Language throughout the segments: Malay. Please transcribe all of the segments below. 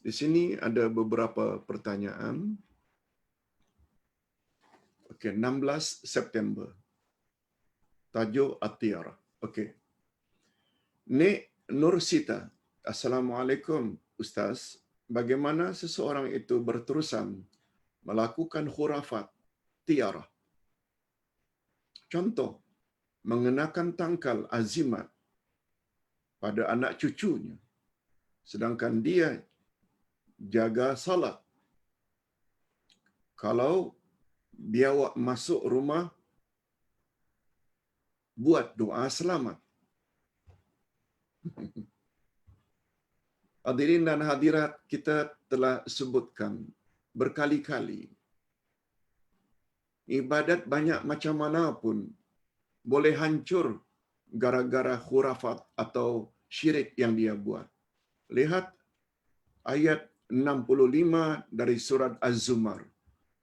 Di sini ada beberapa pertanyaan. Okey, 16 September. Tajuk At-Tiara. Okey. Nek Nursita. Assalamualaikum Ustaz. Bagaimana seseorang itu berterusan melakukan khurafat tiara? Contoh, mengenakan tangkal azimat pada anak cucunya, sedangkan dia jaga salat. Kalau biawak masuk rumah, buat doa selamat. Hadirin dan hadirat, kita telah sebutkan berkali-kali, ibadat banyak macam mana pun boleh hancur gara-gara khurafat atau syirik yang dia buat. Lihat ayat 65 dari surat Az-Zumar.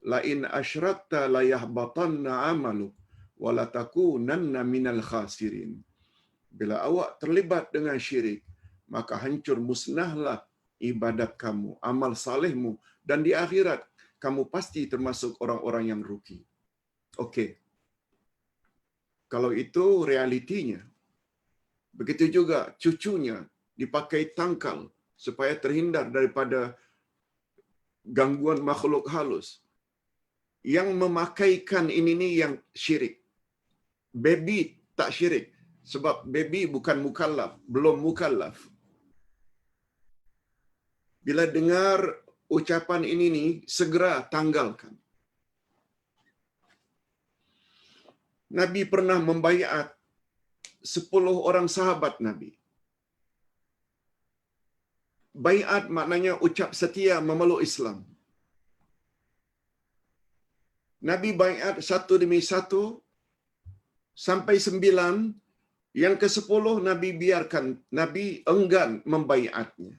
La in asyrakta la yahbatanna amaluk wa la takunanna minal khasirin. Bila awak terlibat dengan syirik, maka hancur musnahlah ibadat kamu, amal salehmu, dan di akhirat kamu pasti termasuk orang-orang yang rugi. Okey. Kalau itu realitinya. Begitu juga cucunya dipakai tangkal supaya terhindar daripada gangguan makhluk halus. Yang memakaikan ini yang syirik. Baby tak syirik. Sebab baby bukan mukallaf, belum mukallaf. Bila dengar ucapan ini ni, segera tanggalkan. Nabi pernah membaiat 10 orang sahabat Nabi. Baiat maknanya ucap setia memeluk Islam. Nabi baiat satu demi satu sampai 9. Yang ke-10 Nabi biarkan, Nabi enggan membaiatnya.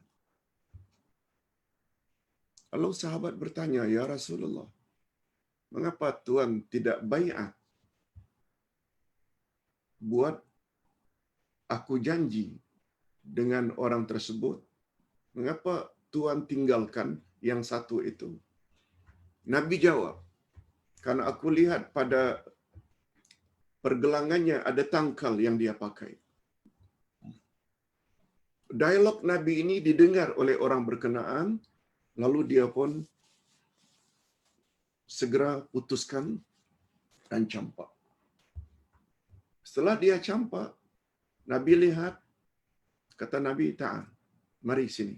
Lalu sahabat bertanya, "Ya Rasulullah, mengapa Tuhan tidak baiat? Buat aku janji dengan orang tersebut. Mengapa Tuhan tinggalkan yang satu itu?" Nabi jawab, "Karena aku lihat pada pergelangannya ada tangkal yang dia pakai." Dialog Nabi ini didengar oleh orang berkenaan, lalu dia pun segera putuskan dan campak. Setelah dia campak, Nabi lihat, kata Nabi, "Ta'al, mari sini."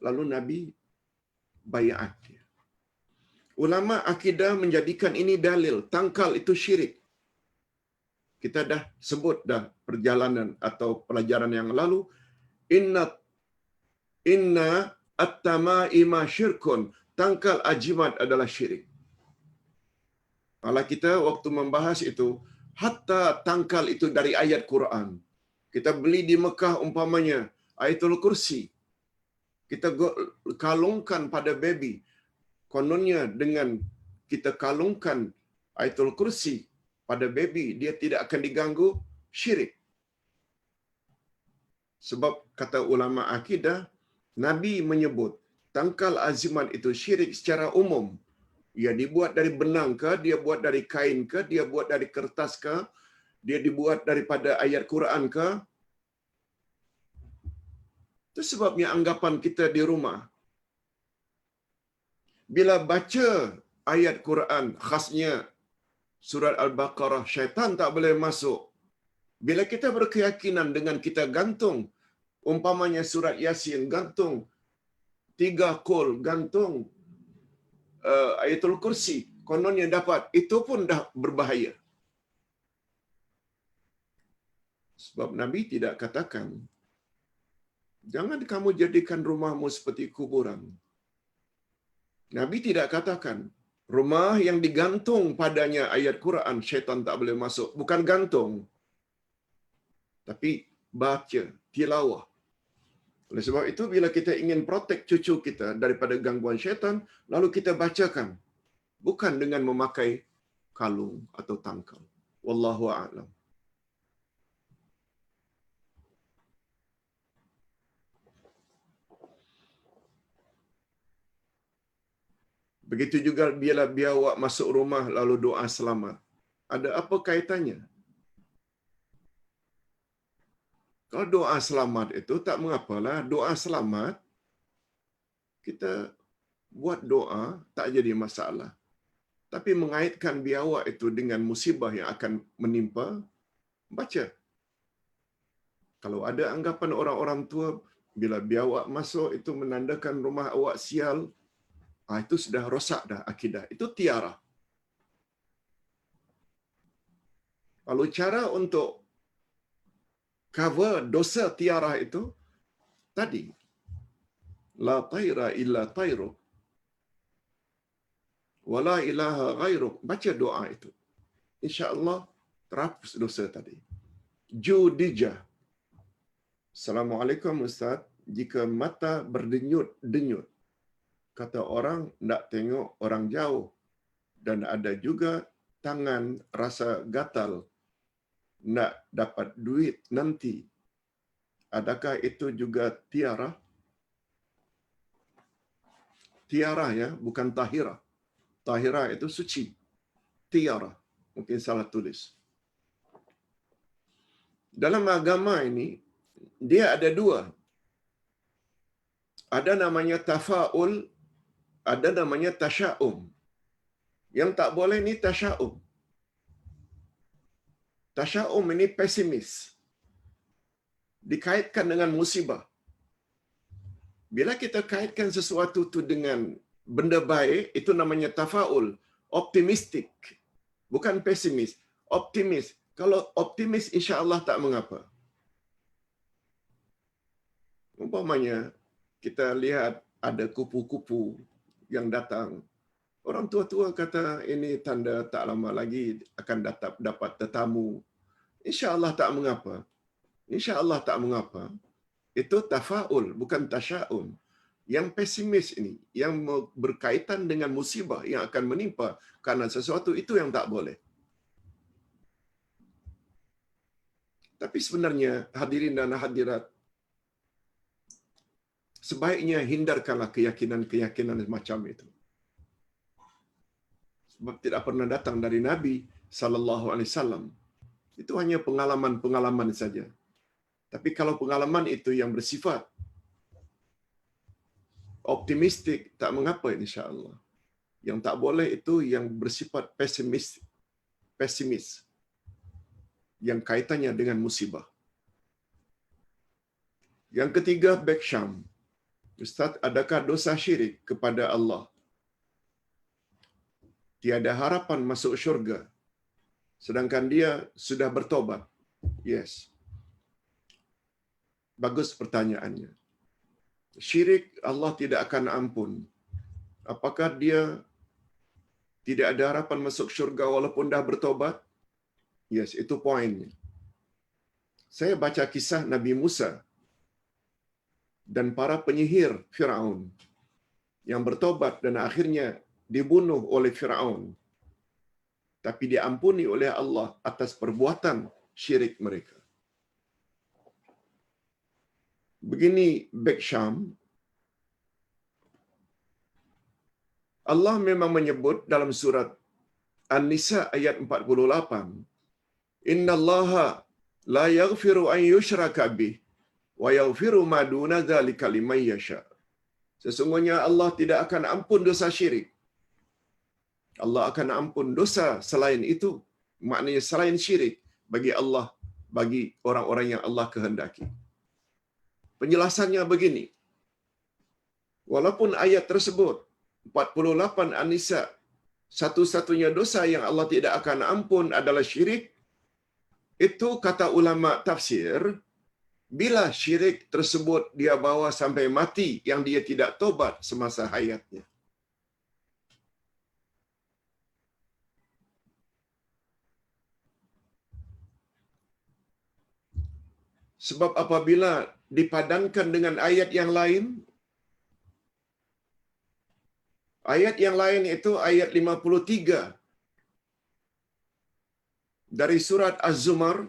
Lalu Nabi baiat dia. Ulama akidah menjadikan ini dalil, tangkal itu syirik. Kita dah sebut dah perjalanan atau pelajaran yang lalu, inna at-tamaima syirkun, tangkal ajimat adalah syirik. Kalau kita waktu membahas itu, hatta tangkal itu dari ayat Quran. Kita beli di Mekah umpamanya Ayatul Kursi. Kita kalungkan pada baby. Kononnya dengan kita kalungkan Ayatul Kursi pada baby, dia tidak akan diganggu syirik. Sebab kata ulama akidah, Nabi menyebut tangkal azimat itu syirik secara umum. Ia dibuat dari benang ke, dia buat dari kain ke, dia buat dari kertas ke, dia dibuat daripada ayat Quran ke. Itu sebabnya anggapan kita di rumah, bila baca ayat Quran, khasnya surat Al-Baqarah, syaitan tak boleh masuk. Bila kita berkeyakinan dengan kita gantung, umpamanya surat Yasin, gantung 3 kol, gantung Ayatul Kursi, kononnya dapat, itu pun dah berbahaya. Sebab Nabi tidak katakan, jangan kamu jadikan rumahmu seperti kuburan. Nabi tidak katakan, rumah yang digantung padanya ayat Quran, syaitan tak boleh masuk. Bukan gantung, tapi baca, tilawah. Oleh sebab itu, bila kita ingin protect cucu kita daripada gangguan syaitan, lalu kita bacakan. Bukan dengan memakai kalung atau tangkal. Wallahu a'lam. Begitu juga bila biawak masuk rumah lalu doa selamat. Ada apa kaitannya? Kalau doa selamat itu tak mengapalah. Doa selamat, kita buat doa tak jadi masalah. Tapi mengaitkan biawak itu dengan musibah yang akan menimpa, baca. Kalau ada anggapan orang-orang tua, bila biawak masuk itu menandakan rumah awak sial, itu sudah rosak dah akidah. Itu tiara. Lalu cara untuk cover dosa tiara itu, tadi, la taira illa tairuk, wala ilaha ghairuk. Baca doa itu. InsyaAllah terhapus dosa tadi. Judijah. Assalamualaikum Ustaz. Jika mata berdenyut-denyut, kata orang nak tengok orang jauh, dan ada juga tangan rasa gatal nak dapat duit nanti. Adakah itu juga tiara? Tiara ya, bukan tahira. Tahira itu suci. Tiara. Mungkin salah tulis. Dalam agama ini, dia ada dua. Ada namanya tafa'ul, ada namanya tasya'um. Yang tak boleh ni tasya'um. Tasya'um ini pesimis. Dikaitkan dengan musibah. Bila kita kaitkan sesuatu itu dengan benda baik, itu namanya tafa'ul, optimistik. Bukan pesimis, optimis. Kalau optimis, insya-Allah tak mengapa. Umpamanya, kita lihat ada kupu-kupu yang datang. Orang tua-tua kata, ini tanda tak lama lagi akan dapat tetamu. InsyaAllah tak mengapa. InsyaAllah tak mengapa. Itu tafa'ul, bukan tasya'um. Yang pesimis ini, yang berkaitan dengan musibah yang akan menimpa karena sesuatu itu yang tak boleh. Tapi sebenarnya, hadirin dan hadirat, sebaiknya hindarkanlah keyakinan-keyakinan macam itu. Sebab tidak pernah datang dari Nabi SAW. Itu hanya pengalaman-pengalaman saja. Tapi kalau pengalaman itu yang bersifat optimistik, tak mengapa insya-Allah. Yang tak boleh itu yang bersifat pesimis. Yang kaitannya dengan musibah. Yang ketiga, Beksham. Ustaz, adakah dosa syirik kepada Allah? Tiada harapan masuk syurga, sedangkan dia sudah bertobat. Yes. Bagus pertanyaannya. Syirik Allah tidak akan ampun. Apakah dia tidak ada harapan masuk syurga walaupun dah bertobat? Yes, itu poinnya. Saya baca kisah Nabi Musa dan para penyihir Firaun yang bertobat dan akhirnya dibunuh oleh Firaun. Tapi diampuni oleh Allah atas perbuatan syirik mereka. Begini Beksham, Allah memang menyebut dalam surat An-Nisa ayat 48, Innallaha la yaghfiru an yushraka bih wa yaghfiru ma duna dzalika liman yasha. Sesungguhnya Allah tidak akan ampun dosa syirik. Allah akan ampun dosa selain itu, maknanya selain syirik, bagi Allah, bagi orang-orang yang Allah kehendaki. Penjelasannya begini. Walaupun ayat tersebut 48 An-Nisa, satu-satunya dosa yang Allah tidak akan ampun adalah syirik, itu kata ulama tafsir, bila syirik tersebut dia bawa sampai mati yang dia tidak tobat semasa hayatnya. Sebab apabila dipadankan dengan ayat yang lain itu ayat 53 dari surat Az-Zumar,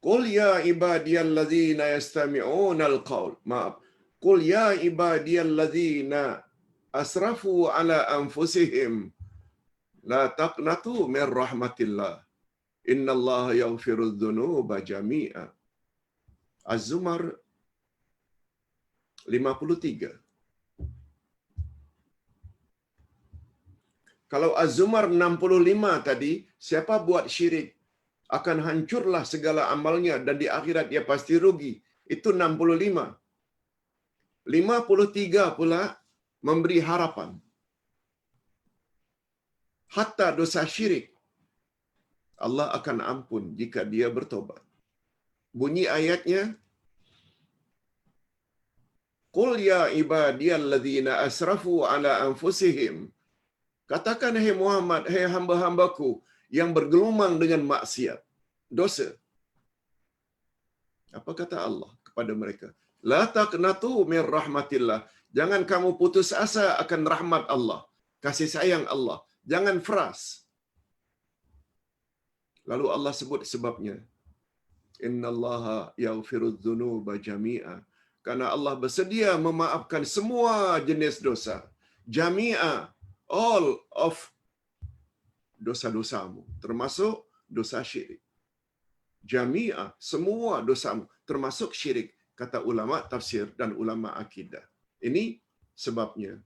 Qul ya ibadiyalladzina yastami'unal qaul. Maaf. Qul ya ibadiyalladzina asrafu ala anfusihim la taqnatu min rahmatillah. Innallaha yaghfirudz dzunuba jami'a. Az-Zumar 53. Kalau Az-Zumar 65 tadi, siapa buat syirik akan hancurlah segala amalnya dan di akhirat dia pasti rugi. Itu 65. 53 pula memberi harapan. Hatta dosa syirik Allah akan ampun jika dia bertobat. Bunyi ayatnya, Qul ya ibadiyalladzina asrafu ala anfusihim. Katakan, hai Muhammad, hai hamba-hambaku yang bergelumang dengan maksiat, dosa. Apa kata Allah kepada mereka? La taqnatu min rahmatillah. Jangan kamu putus asa akan rahmat Allah, kasih sayang Allah. Jangan fras. Lalu Allah sebut sebabnya. Innallaha yaghfirudz dzunuba jami'a. Karena Allah bersedia memaafkan semua jenis dosa. Jami'a, all of dosa-dosamu, termasuk dosa syirik. Jami'a, semua dosamu, termasuk syirik, kata ulama tafsir dan ulama akidah. Ini sebabnya.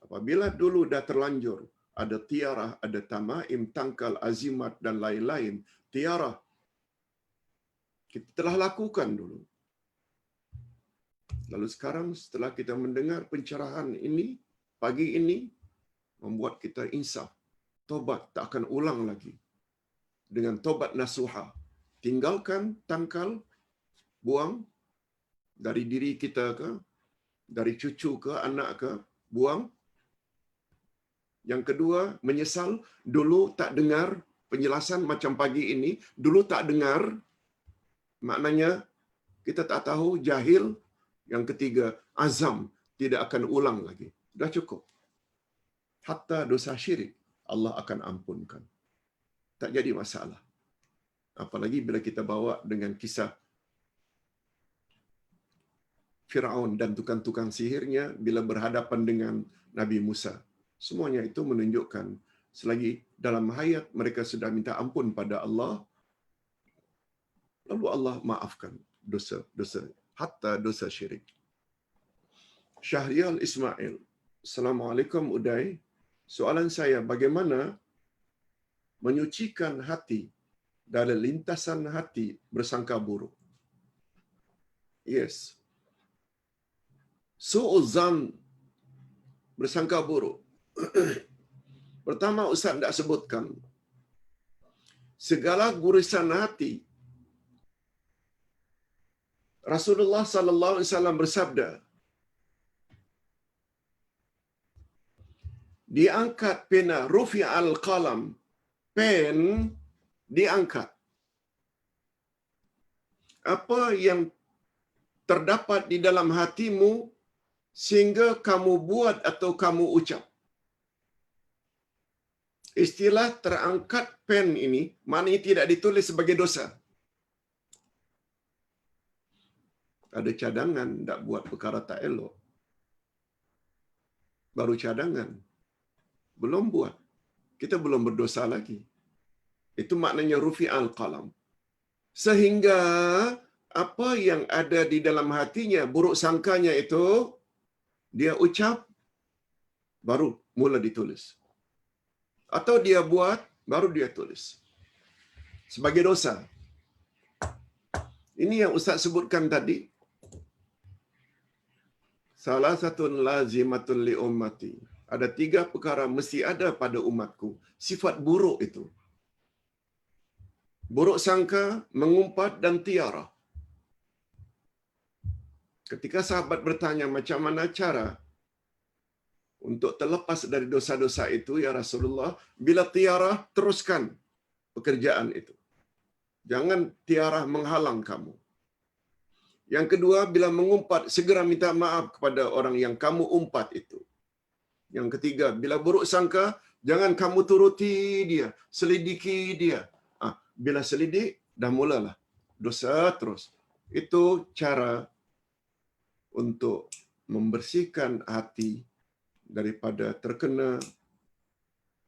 Apabila dulu dah terlanjur, ada tiarah, ada tamaim, tangkal, azimat dan lain-lain. Tiarah kita telah lakukan dulu. Lalu sekarang setelah kita mendengar pencerahan ini, pagi ini, membuat kita insaf. Tobat tak akan ulang lagi. Dengan tobat nasuha. Tinggalkan tangkal, buang dari diri kita ke, dari cucu ke, anak ke, buang. Yang kedua, menyesal. Dulu tak dengar penjelasan macam pagi ini. Dulu tak dengar. Maknanya, kita tak tahu, jahil. Yang ketiga, azam. Tidak akan ulang lagi. Dah cukup. Hatta dosa syirik, Allah akan ampunkan. Tak jadi masalah. Apalagi bila kita bawa dengan kisah Firaun dan tukang-tukang sihirnya bila berhadapan dengan Nabi Musa. Semuanya itu menunjukkan selagi dalam hayat mereka sudah minta ampun pada Allah, lalu Allah maafkan dosa-dosa, hatta dosa syirik. Syahrial Ismail. Assalamualaikum Uday. Soalan saya, bagaimana menyucikan hati dari lintasan hati bersangka buruk? Yes. Su'uzan, bersangka buruk. Pertama, Ustaz tidak sebutkan. Segala gurisan hati. Rasulullah sallallahu alaihi wasallam bersabda, diangkat pena, rufi'al qalam, pen diangkat. Apa yang terdapat di dalam hatimu sehingga kamu buat atau kamu ucap. Istilah terangkat pen ini maknanya tidak ditulis sebagai dosa. Ada cadangan, tak buat perkara tak elok. Baru cadangan. Belum buat. Kita belum berdosa lagi. Itu maknanya rufi'al qalam. Sehingga apa yang ada di dalam hatinya, buruk sangkanya itu, dia ucap, baru mula ditulis. Atau dia buat, baru dia tulis. Sebagai dosa. Ini yang Ustaz sebutkan tadi. Salah satu lazimatun li ummati. Ada 3 perkara mesti ada pada umatku. Sifat buruk itu. Buruk sangka, mengumpat dan tiarah. Ketika sahabat bertanya macam mana cara untuk terlepas dari dosa-dosa itu, ya Rasulullah, bila tiarah, teruskan pekerjaan itu. Jangan tiarah menghalang kamu. Yang kedua, bila mengumpat, segera minta maaf kepada orang yang kamu umpat itu. Yang ketiga, bila buruk sangka, jangan kamu turuti dia, selidiki dia. Bila selidik, dah mulalah dosa terus. Itu cara untuk membersihkan hati daripada terkena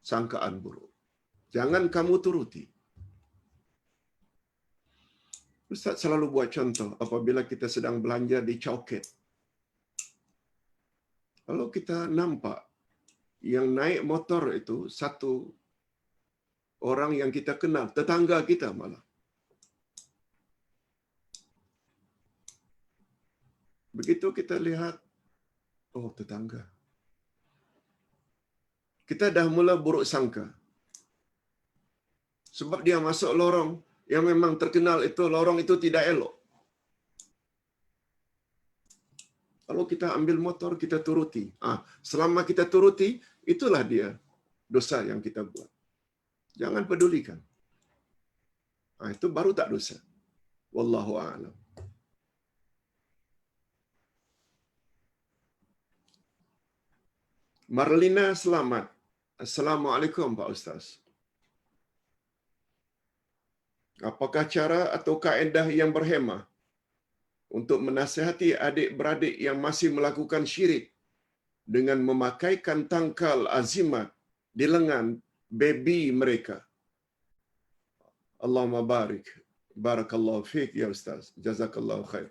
sangkaan buruk. Jangan kamu turuti. Ustaz selalu buat contoh apabila kita sedang belanja di Chowket. Kalau kita nampak yang naik motor itu satu orang yang kita kenal, tetangga kita malah. Begitu kita lihat, oh tetangga. Kita dah mula buruk sangka. Sebab dia masuk lorong yang memang terkenal itu, lorong itu tidak elok. Kalau kita ambil motor, kita turuti. Selama kita turuti, itulah dia dosa yang kita buat. Jangan pedulikan. Itu baru tak dosa. Wallahu a'lam. Marlina selamat. Assalamualaikum Pak Ustaz. Apakah cara atau kaedah yang berhemah untuk menasihati adik-beradik yang masih melakukan syirik dengan memakaikan tangkal azimat di lengan baby mereka? Allahumma barik. Barakallahu fiik ya Ustaz. Jazakallahu khair.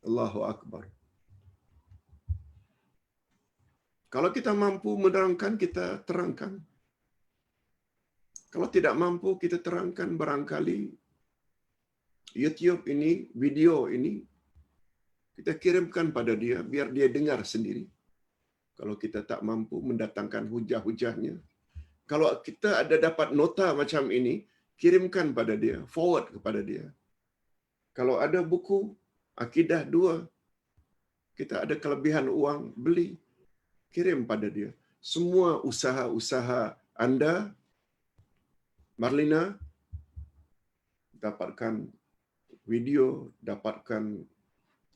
Allahu akbar. Kalau kita mampu menerangkan, kita terangkan. Kalau tidak mampu, kita terangkan barangkali YouTube ini, video ini, kita kirimkan pada dia, biar dia dengar sendiri. Kalau kita tak mampu mendatangkan hujah-hujahnya. Kalau kita ada dapat nota macam ini, kirimkan pada dia, forward kepada dia. Kalau ada buku, Akidah 2, kita ada kelebihan uang, beli. Kirim pada dia. Semua usaha-usaha anda, Marlina, dapatkan video, dapatkan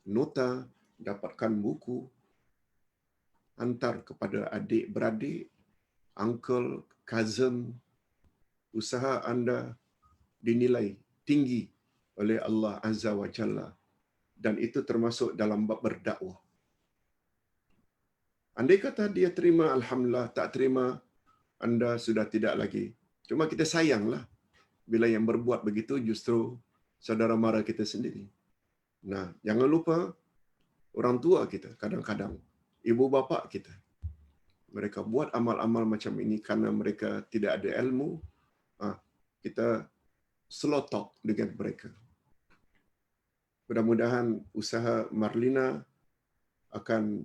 nota, dapatkan buku, hantar kepada adik-beradik, uncle, cousin, usaha anda dinilai tinggi oleh Allah Azza wa Jalla. Dan itu termasuk dalam bab berdakwah. Andai kata dia terima, alhamdulillah. Tak terima, anda sudah tidak lagi. Cuma kita sayanglah bila yang berbuat begitu justru saudara mara kita sendiri. Nah, jangan lupa orang tua kita kadang-kadang, ibu bapa kita. Mereka buat amal-amal macam ini karena mereka tidak ada ilmu. Kita slow talk dengan mereka. Mudah-mudahan usaha Marlina akan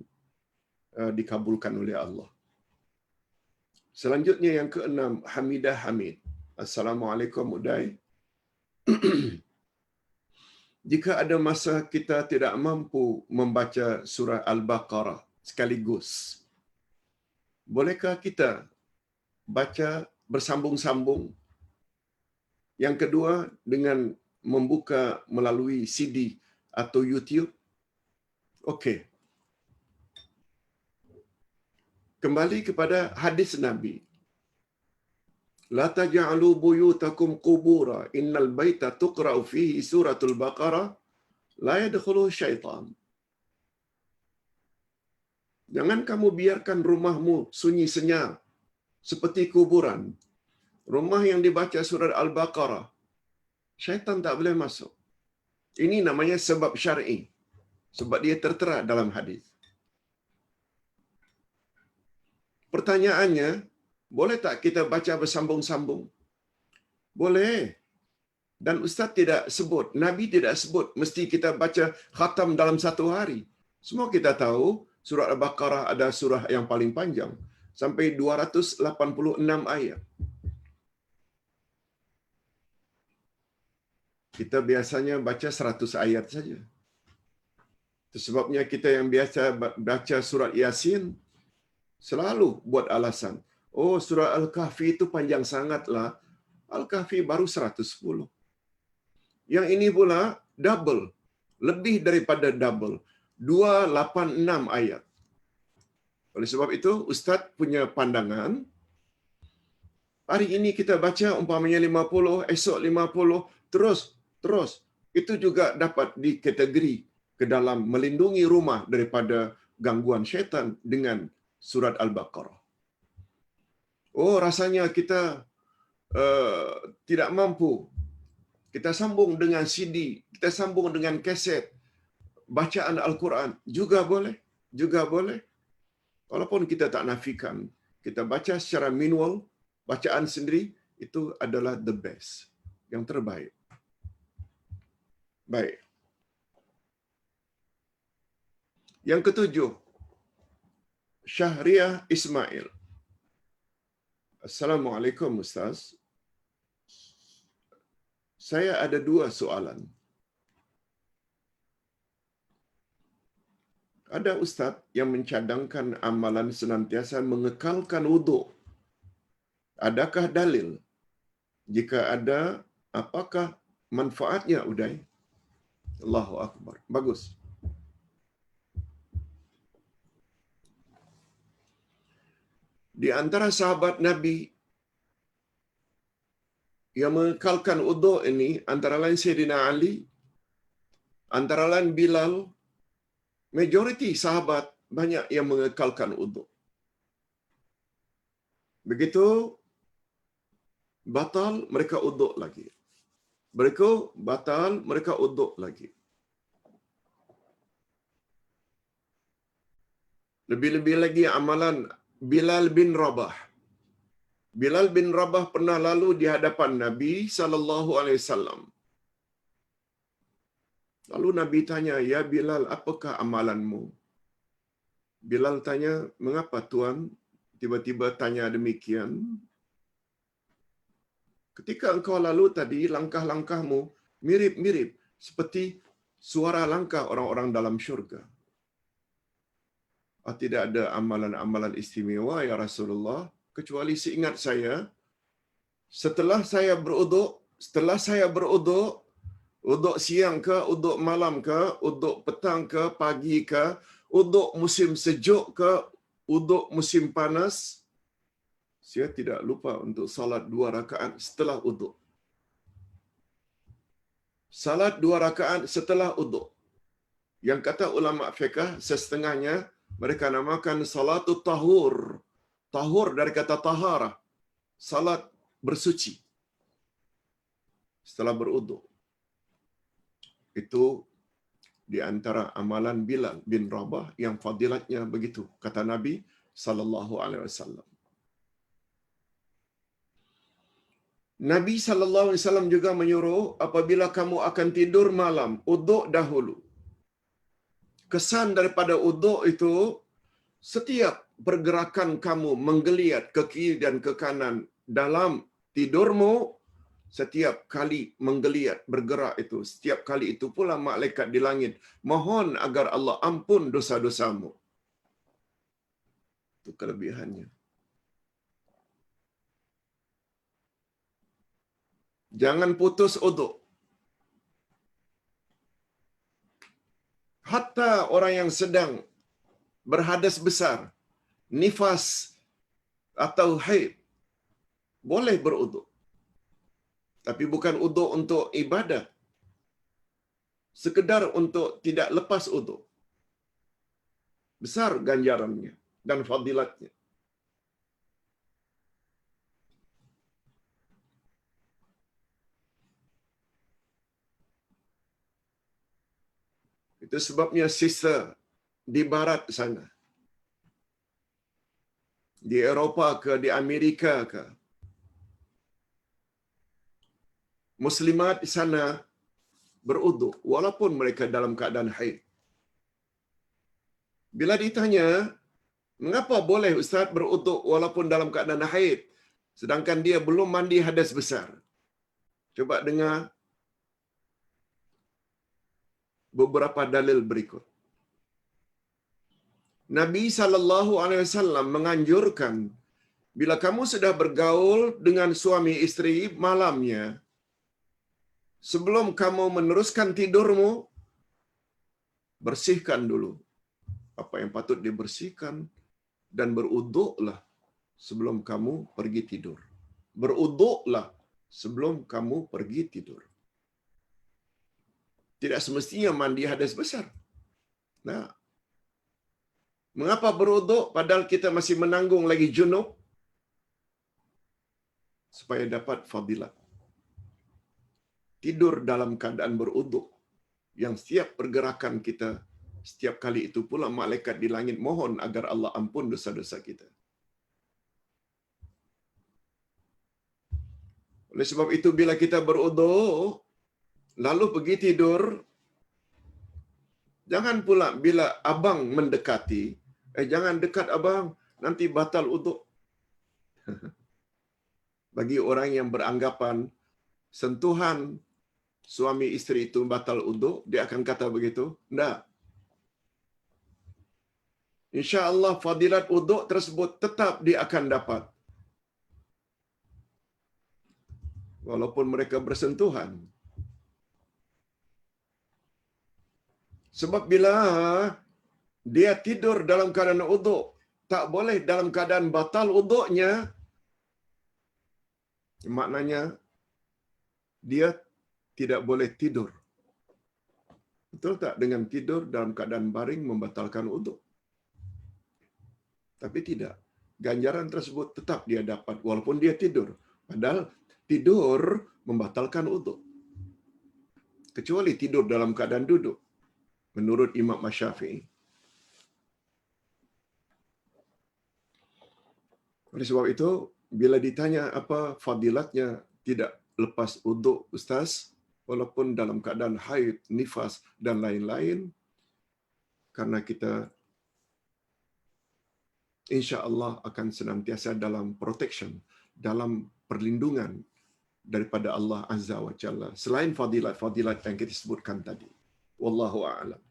dikabulkan oleh Allah. Selanjutnya yang keenam, Hamidah Hamid. Assalamualaikum Uday. Jika ada masa kita tidak mampu membaca surah Al-Baqarah sekaligus, bolehkah kita baca bersambung-sambung? Yang kedua, dengan membuka melalui CD atau YouTube? Okey. Kembali kepada hadis Nabi. La taj'alu buyutakum qubura innal baita tuqra'u fihi suratul Baqarah la yadkhulu syaitan. Jangan kamu biarkan rumahmu sunyi senyap seperti kuburan. Rumah yang dibaca surat Al-Baqarah, syaitan tak boleh masuk. Ini namanya sebab syar'i. Sebab dia tertera dalam hadis. Pertanyaannya, boleh tak kita baca bersambung-sambung? Boleh. Dan Ustaz tidak sebut, Nabi tidak sebut mesti kita baca khatam dalam satu hari. Semua kita tahu surat Al-Baqarah ada surah yang paling panjang, sampai 286 ayat. Kita biasanya baca 100 ayat saja. Itu sebabnya kita yang biasa baca surat Yasin selalu buat alasan. Oh, surah Al-Kahfi itu panjang sangatlah. Al-Kahfi baru 110. Yang ini pula double. Lebih daripada double. 286 ayat. Oleh sebab itu, Ustaz punya pandangan, hari ini kita baca umpamanya 50, esok 50, terus. itu juga dapat dikategori ke dalam melindungi rumah daripada gangguan syaitan dengan surat Al-Baqarah. Oh, rasanya kita uh, tidak mampu. Kita sambung dengan CD, kita sambung dengan kaset, bacaan Al-Quran. Juga boleh. Juga boleh. Walaupun kita tak nafikan, kita baca secara manual, bacaan sendiri, itu adalah the best. Yang terbaik. Baik. Yang ketujuh, Syahriah Ismail. Assalamualaikum Ustaz. Saya ada dua soalan. Ada ustaz yang mencadangkan amalan senantiasa mengekalkan wuduk. Adakah dalil? Jika ada, apakah manfaatnya, Uday? Allahu Akbar. Bagus. Di antara sahabat Nabi yang mengekalkan wuduk ini, antara lain Sayyidina Ali, antara lain Bilal, majoriti sahabat banyak yang mengekalkan wuduk. Begitu batal, mereka wuduk lagi. Mereka batal, mereka wuduk lagi. Lebih-lebih lagi amalan Bilal bin Rabah. Bilal bin Rabah pernah lalu di hadapan Nabi sallallahu alaihi wasallam. Lalu Nabi tanya, "Ya Bilal, apakah amalanmu?" Bilal tanya, "Mengapa Tuan tiba-tiba tanya demikian? Ketika engkau lalu tadi, langkah-langkahmu mirip-mirip seperti suara langkah orang-orang dalam syurga." Tidak ada amalan-amalan istimewa ya Rasulullah, kecuali seingat saya, setelah saya beruduk, uduk siang ke, uduk malam ke, uduk petang ke, pagi ke, uduk musim sejuk ke, uduk musim panas, saya tidak lupa untuk salat 2 rakaat setelah uduk. Salat 2 rakaat setelah uduk. Yang kata ulama fiqh, setengahnya mereka namakan salatul tahur. Tahur dari kata taharah. Salat bersuci. Setelah beruduk. Itu di antara amalan Bilal bin Rabah yang fadilatnya begitu. Kata Nabi sallallahu alaihi wasallam. Nabi sallallahu alaihi wasallam juga menyuruh apabila kamu akan tidur malam, uduk dahulu. Kesan daripada uduk itu, setiap pergerakan kamu menggeliat ke kiri dan ke kanan dalam tidurmu, setiap kali menggeliat bergerak itu, setiap kali itu pula malaikat di langit mohon agar Allah ampun dosa-dosamu. Itu kelebihannya. Jangan putus uduk. Hatta orang yang sedang berhadas besar, nifas atau haid, boleh beruduk. Tapi bukan uduk untuk ibadah. Sekedar untuk tidak lepas uduk. Besar ganjarannya dan fadilatnya. Itu sebabnya sisa di barat sana, di Eropah ke, di Amerika ke, muslimat di sana beruduk walaupun mereka dalam keadaan haid. Bila ditanya, mengapa boleh Ustaz beruduk walaupun dalam keadaan haid, sedangkan dia belum mandi hadas besar? Coba dengar beberapa dalil berikut. Nabi sallallahu alaihi wasallam menganjurkan, bila kamu sudah bergaul dengan suami istri malamnya, sebelum kamu meneruskan tidurmu, bersihkan dulu apa yang patut dibersihkan dan beruduklah sebelum kamu pergi tidur. Beruduklah sebelum kamu pergi tidur. Tidak semestinya mandi hadas besar. Nah, mengapa beruduk padahal kita masih menanggung lagi junub? Supaya dapat fadilat. Tidur dalam keadaan beruduk. Yang setiap pergerakan kita, setiap kali itu pula malaikat di langit mohon agar Allah ampun dosa-dosa kita. Oleh sebab itu, bila kita beruduk, lalu pergi tidur, jangan pula bila abang mendekati, jangan dekat abang, nanti batal uduk. Bagi orang yang beranggapan sentuhan suami isteri itu batal uduk, dia akan kata begitu. Tidak. InsyaAllah fadilat uduk tersebut tetap dia akan dapat. Walaupun mereka bersentuhan. Sebab bila dia tidur dalam keadaan uduk, tak boleh dalam keadaan batal uduknya, maknanya dia tidak boleh tidur. Betul tak? Dengan tidur dalam keadaan baring membatalkan uduk. Tapi tidak. Ganjaran tersebut tetap dia dapat walaupun dia tidur. Padahal tidur membatalkan uduk. Kecuali tidur dalam keadaan duduk. Menurut Imam Syafi'i. Oleh sebab itu, bila ditanya apa fadilatnya tidak lepas uduk, Ustaz, walaupun dalam keadaan haid, nifas, dan lain-lain, karena kita insya-Allah akan senantiasa dalam protection, dalam perlindungan daripada Allah Azza wa Jalla. Selain fadilat-fadilat yang kita sebutkan tadi. Wallahu a'lam.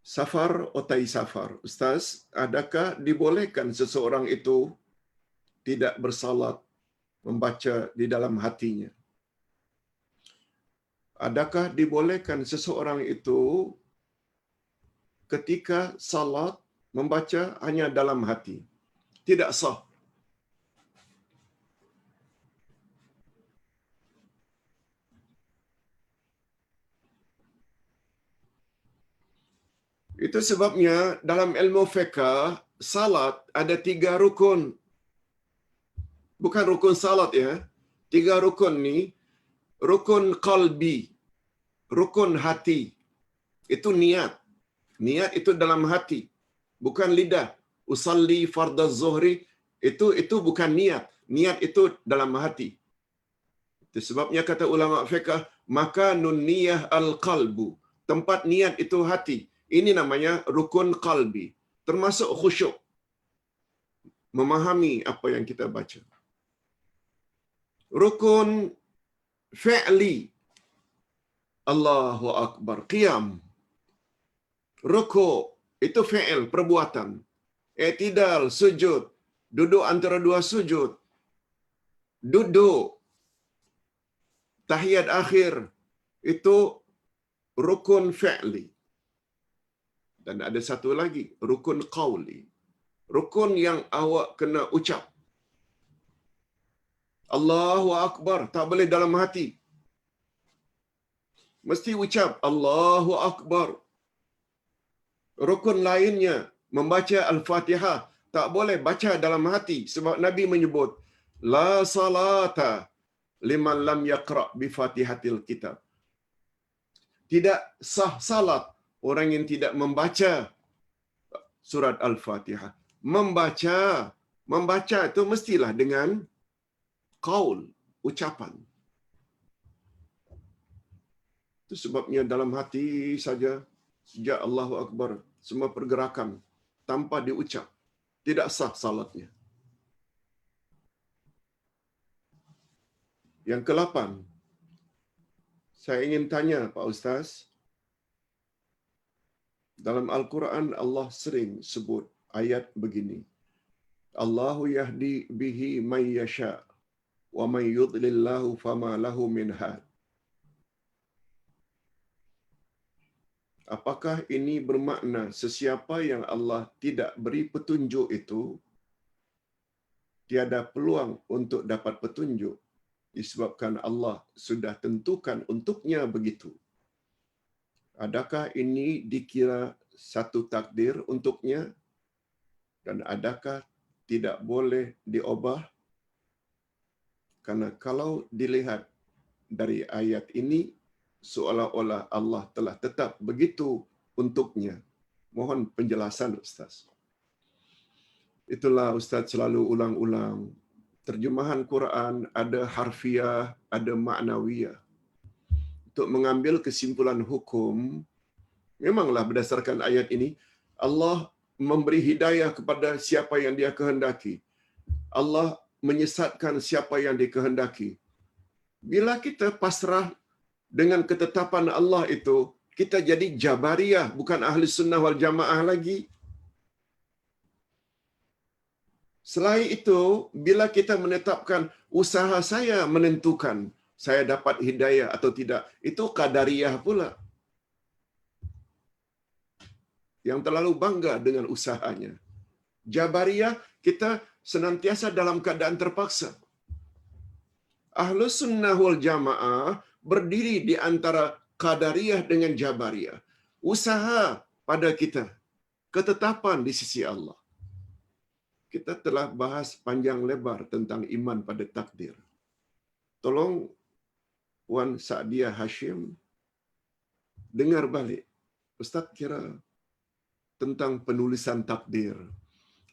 Safar otai safar. Ustaz, adakah dibolehkan seseorang itu tidak bersalat membaca di dalam hatinya? Adakah dibolehkan seseorang itu ketika salat membaca hanya dalam hati? Tidak sah. Itu sebabnya dalam ilmu fiqh, salat ada 3 rukun. Bukan rukun salat ya. 3 rukun ni, rukun qalbi, rukun hati. Itu niat. Niat itu dalam hati, bukan lidah. Usalli fardaz zuhri, itu bukan niat. Niat itu dalam hati. Itu sebabnya kata ulama fiqh, makanun niyah al-qalbu. Tempat niat itu hati. Ini namanya rukun qalbi. Termasuk khusyuk. Memahami apa yang kita baca. Rukun fi'li. Allahu Akbar. Qiyam. Ruku' itu fi'il, perbuatan. I'tidal, sujud. Duduk antara 2 sujud. Duduk. Tahiyat akhir. Itu rukun fi'li. Dan ada satu lagi, rukun qawli. Rukun yang awak kena ucap. Allahu Akbar. Tak boleh dalam hati. Mesti ucap Allahu Akbar. Rukun lainnya, membaca Al-Fatihah. Tak boleh baca dalam hati. Sebab Nabi menyebut, La salata liman lam yaqra' bifatihatil kitab. Tidak sah salat orang yang tidak membaca surat Al-Fatihah. Membaca itu mestilah dengan qaul, ucapan. Itu sebabnya dalam hati saja, sejak Allahu Akbar, semua pergerakan tanpa diucap, tidak sah salatnya. Yang ke-8, saya ingin tanya Pak Ustaz, dalam Al-Quran Allah sering sebut ayat begini, Allahu yahdi bihi man yasha wa man yudlillahu fama lahu min had. Apakah ini bermakna sesiapa yang Allah tidak beri petunjuk itu tiada peluang untuk dapat petunjuk, disebabkan Allah sudah tentukan untuknya begitu. Adakah ini dikira satu takdir untuknya dan adakah tidak boleh diubah? Karena kalau dilihat dari ayat ini seolah-olah Allah telah tetap begitu untuknya. Mohon penjelasan Ustaz. Itulah Ustaz selalu ulang-ulang. Terjemahan Quran ada harfiah, ada maknawiyah. Untuk mengambil kesimpulan hukum, memanglah berdasarkan ayat ini, Allah memberi hidayah kepada siapa yang Dia kehendaki. Allah menyesatkan siapa yang dikehendaki. Bila kita pasrah dengan ketetapan Allah itu, kita jadi Jabariyah, bukan Ahli Sunnah wal Jamaah lagi. Selain itu, bila kita menetapkan usaha saya menentukan saya dapat hidayah atau tidak, itu Qadariyah pula. Yang terlalu bangga dengan usahanya. Jabariyah, kita senantiasa dalam keadaan terpaksa. Ahlus Sunnah wal Jamaah berdiri di antara Qadariyah dengan Jabariyah. Usaha pada kita, ketetapan di sisi Allah. Kita telah bahas panjang lebar tentang iman pada takdir. Tolong Wan Sa'diyah Hashim dengar balik. Ustaz kira tentang penulisan takdir.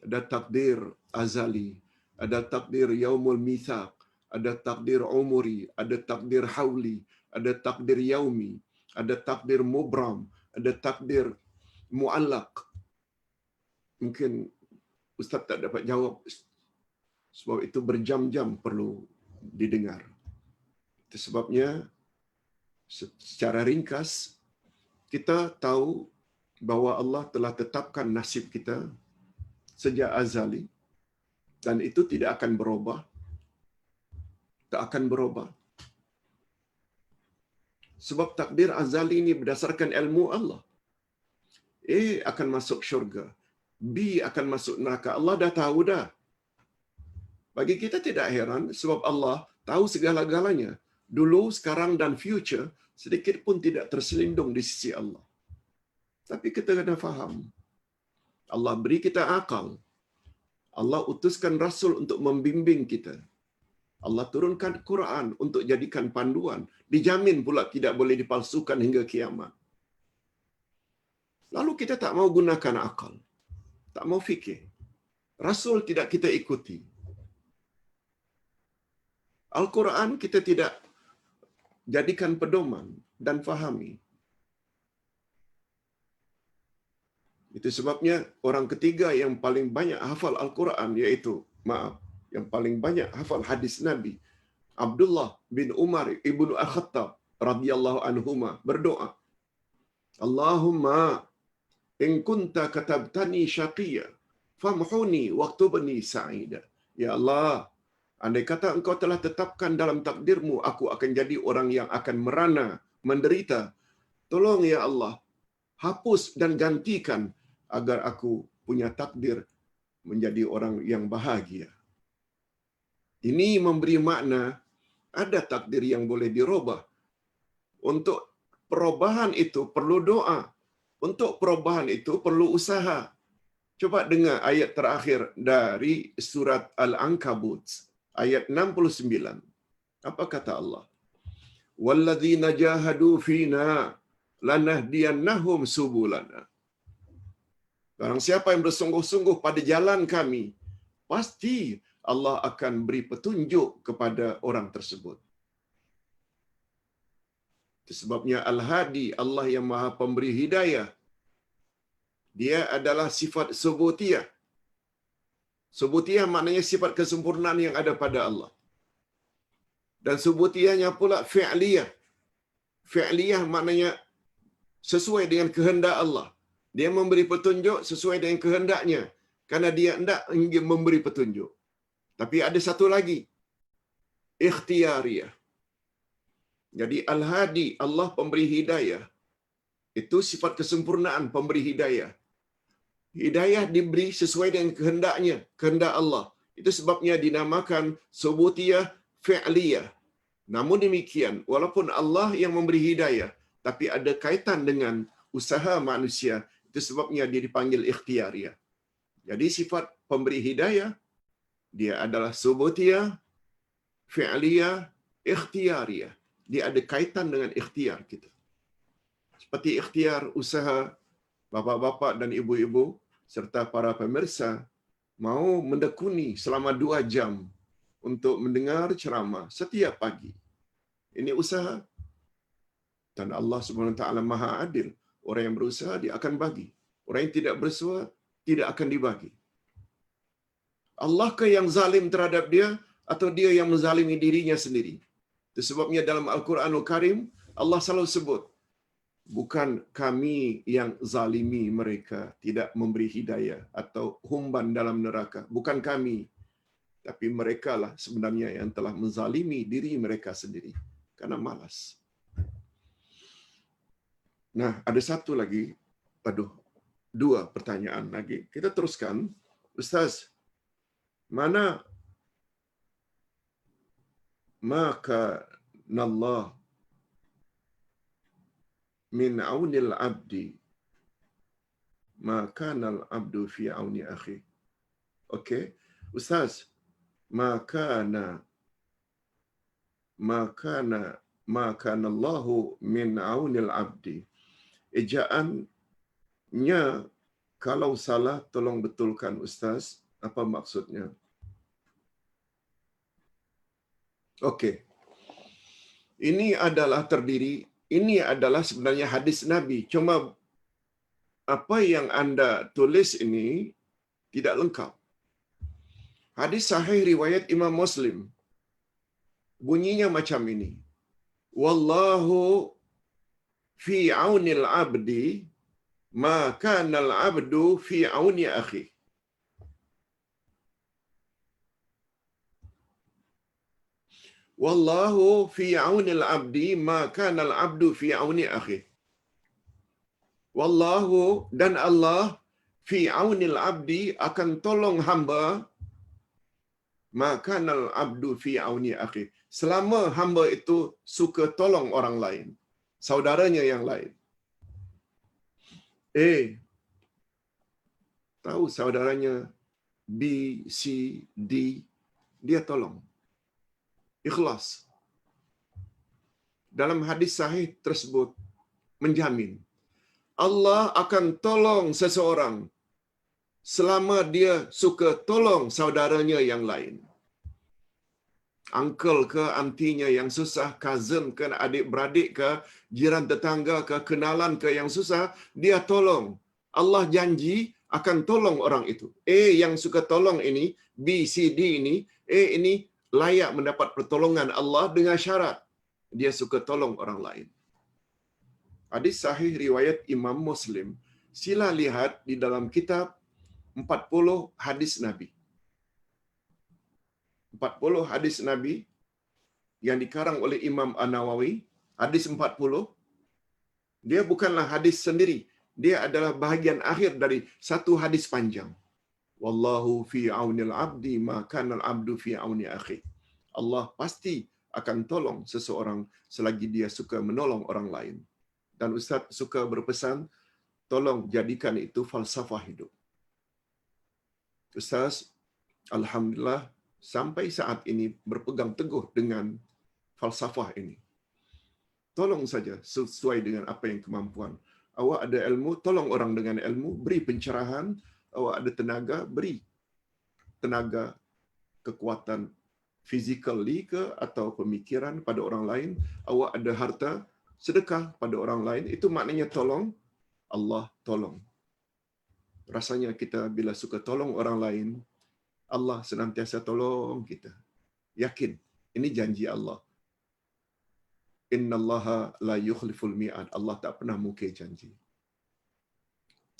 Ada takdir azali, ada takdir yaumul mithaq, ada takdir umuri, ada takdir hauli, ada takdir yaumi, ada takdir mubram, ada takdir muallaq. Mungkin Ustaz tak dapat jawab sebab itu berjam-jam perlu didengar. Itu sebabnya secara ringkas kita tahu bahawa Allah telah tetapkan nasib kita sejak azali dan itu tidak akan berubah. Tak akan berubah. Sebab takdir azali ini berdasarkan ilmu Allah. A akan masuk syurga, B akan masuk neraka. Allah dah tahu dah. Bagi kita tidak heran sebab Allah tahu segala-galanya. Dulu, sekarang dan future sedikit pun tidak terselindung di sisi Allah. Tapi kita kena faham. Allah beri kita akal. Allah utuskan Rasul untuk membimbing kita. Allah turunkan Quran untuk jadikan panduan. Dijamin pula tidak boleh dipalsukan hingga kiamat. Lalu kita tak mau gunakan akal. Tak mau fikir. Rasul tidak kita ikuti. Al-Quran kita tidak jadikan pedoman dan fahami. Itu sebabnya orang ketiga yang paling banyak hafal Al-Quran yang paling banyak hafal hadis Nabi, Abdullah bin Umar ibnu Al-Khattab radhiyallahu anhuma berdoa, Allahumma in kunta katabtani syaqiyya famhuni waktubni sa'ida. Ya Allah, andai kata engkau telah tetapkan dalam takdirmu aku akan jadi orang yang akan merana, menderita, tolong ya Allah, hapus dan gantikan agar aku punya takdir menjadi orang yang bahagia. Ini memberi makna ada takdir yang boleh dirubah. Untuk perubahan itu perlu doa. Untuk perubahan itu perlu usaha. Coba dengar ayat terakhir dari surat Al-Ankabut, ayat 69. Apa kata Allah? Walladzina jahadu fina lanahdiyannahum subulana. Barang siapa yang bersungguh-sungguh pada jalan kami, pasti Allah akan beri petunjuk kepada orang tersebut. Itu sebabnya Al-Hadi, Allah yang Maha Pemberi Hidayah. Dia adalah sifat subutiyah. Subutiyah maknanya sifat kesempurnaan yang ada pada Allah. Dan subutiyahnya pula fi'liyah. Fi'liyah maknanya sesuai dengan kehendak Allah. Dia memberi petunjuk sesuai dengan kehendaknya. Karena dia hendak ingin memberi petunjuk. Tapi ada satu lagi. Ikhtiyariyah. Jadi Al-Hadi, Allah pemberi hidayah. Itu sifat kesempurnaan pemberi hidayah. Hidayah diberi sesuai dengan kehendaknya, kehendak Allah. Itu sebabnya dinamakan subutiyah fi'liyah. Namun demikian, walaupun Allah yang memberi hidayah, tapi ada kaitan dengan usaha manusia, itu sebabnya dia dipanggil ikhtiyariyah. Jadi sifat pemberi hidayah, dia adalah subutiyah, fi'liyah, ikhtiyariyah. Dia ada kaitan dengan ikhtiar kita. Seperti ikhtiar usaha bapa-bapa dan ibu-ibu serta para pemirsa mau mendekuni selama 2 jam untuk mendengar ceramah setiap pagi. Ini usaha. Dan Allah Subhanahu Wa Taala Maha Adil. Orang yang berusaha dia akan bagi. Orang yang tidak berusaha tidak akan dibagi. Allah ke yang zalim terhadap dia atau dia yang menzalimi dirinya sendiri? Itu sebabnya dalam Al-Quranul Karim Allah selalu sebut, bukan kami yang zalimi mereka, tidak memberi hidayah atau humban dalam neraka. Bukan kami. Tapi merekalah sebenarnya yang telah menzalimi diri mereka sendiri. Karena malas. Nah, ada satu lagi. Aduh, 2 pertanyaan lagi. Kita teruskan. Ustaz, mana maka nallah min aunil abdi maka nal abdu fi auni akhi. Okey. Ustaz, maka nallahu min aunil abdi. Ejaannya kalau salah tolong betulkan Ustaz. Apa maksudnya? Okey. Ini adalah sebenarnya hadis Nabi. Cuma apa yang anda tulis ini tidak lengkap. Hadis sahih riwayat Imam Muslim. Bunyinya macam ini. Wallahu fi aunil abdi ma kana al abdu fi auni akhi. Wallahu fi aunil abdi ma kana al abdu fi auni akhi. Wallahu dan Allah fi aunil abdi akan tolong hamba ma kana al abdu fi auni akhi. Selama hamba itu suka tolong orang lain, saudaranya yang lain. Tahu saudaranya B, C, D, dia tolong. Ikhlas. Dalam hadis sahih tersebut menjamin Allah akan tolong seseorang selama dia suka tolong saudaranya yang lain. Uncle ke antinya yang susah, cousin ke adik-beradik ke, jiran tetangga ke, kenalan ke yang susah, dia tolong. Allah janji akan tolong orang itu. Yang suka tolong ini, B, C, D ini, ini layak mendapat pertolongan Allah dengan syarat dia suka tolong orang lain. Hadis sahih riwayat Imam Muslim. Sila lihat di dalam kitab 40 hadis Nabi. 40 hadis Nabi yang dikarang oleh Imam An-Nawawi, hadis 40, dia bukanlah hadis sendiri. Dia adalah bahagian akhir dari satu hadis panjang. Wallahu fi aunil abdi ma kana al-abdu fi auni akhi. Allah pasti akan tolong seseorang selagi dia suka menolong orang lain. Dan Ustaz suka berpesan, tolong jadikan itu falsafah hidup. Ustaz, alhamdulillah, sampai saat ini berpegang teguh dengan falsafah ini. Tolong saja sesuai dengan apa yang kemampuan. Awak ada ilmu, tolong orang dengan ilmu, beri pencerahan. Awak ada tenaga, beri tenaga, kekuatan physically ke atau pemikiran pada orang lain. Awak ada harta, sedekah pada orang lain. Itu maknanya tolong, Allah tolong. Rasanya kita bila suka tolong orang lain, Allah senantiasa tolong kita. Yakin, ini janji Allah. Innallaha la yukhliful mi'ad. Allah tak pernah mungkir janji.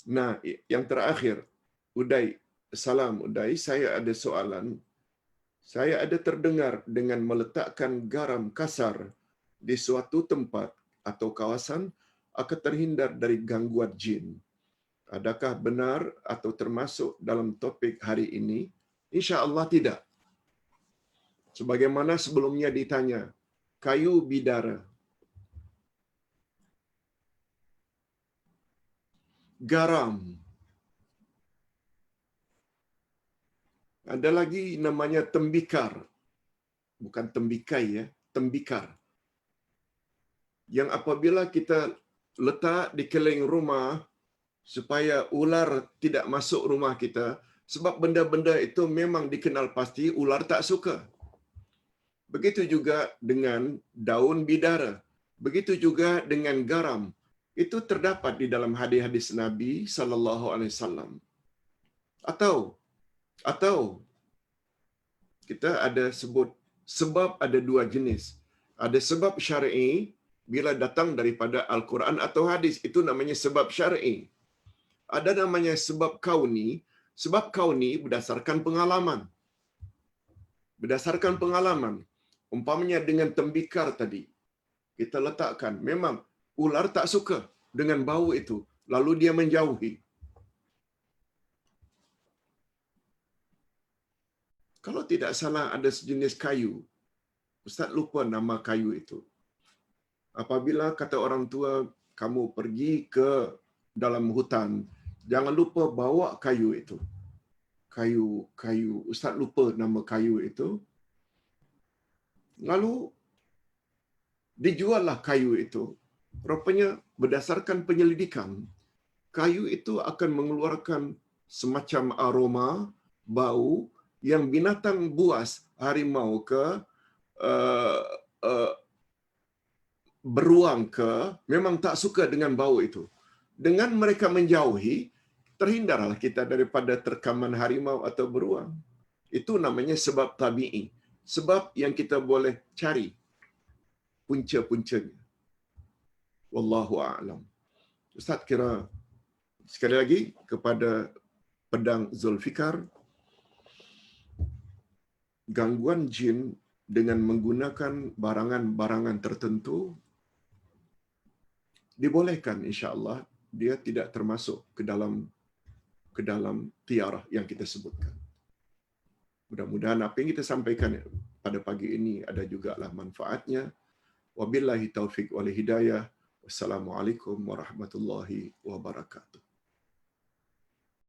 Nah, yang terakhir, Uday, salam Uday, saya ada soalan. Saya ada terdengar dengan meletakkan garam kasar di suatu tempat atau kawasan akan terhindar dari gangguan jin. Adakah benar atau termasuk dalam topik hari ini? Insya Allah tidak. Sebagaimana sebelumnya ditanya, kayu bidara, garam. Ada lagi namanya tembikar. Bukan tembikai ya, tembikar. Yang apabila kita letak di keliling rumah supaya ular tidak masuk rumah kita, sebab benda-benda itu memang dikenal pasti ular tak suka. Begitu juga dengan daun bidara. Begitu juga dengan garam. Itu terdapat di dalam hadis-hadis Nabi sallallahu alaihi wasallam. Atau kita ada sebut sebab ada dua jenis. Ada sebab syar'i bila datang daripada Al-Quran atau hadis, itu namanya sebab syar'i. Ada namanya sebab kauni. Sebab kauni berdasarkan pengalaman. Berdasarkan pengalaman. Umpamanya dengan tembikar tadi. Kita letakkan. Memang ular tak suka dengan bau itu. Lalu dia menjauhi. Kalau tidak salah ada sejenis kayu. Ustaz lupa nama kayu itu. Apabila kata orang tua, kamu pergi ke dalam hutan, jangan lupa bawa kayu itu. Kayu. Ustaz lupa nama kayu itu. Lalu dijuallah kayu itu. Rupanya berdasarkan penyelidikan, kayu itu akan mengeluarkan semacam aroma, bau yang binatang buas, harimau ke, uh, uh, beruang ke, memang tak suka dengan bau itu. Dengan mereka menjauhi, terhindarlah kita daripada terkaman harimau atau beruang. Itu namanya sebab tabi'i. Sebab yang kita boleh cari punca-puncanya. Wallahu a'lam. Ustaz kira sekali lagi kepada pedang Zulfikar, gangguan jin dengan menggunakan barangan-barangan tertentu dibolehkan, insya-Allah dia tidak termasuk ke dalam tiarah yang kita sebutkan. Mudah-mudahan apa yang kita sampaikan pada pagi ini ada jugalah manfaatnya. Wabillahi taufiq wal hidayah. Wassalamualaikum warahmatullahi wabarakatuh.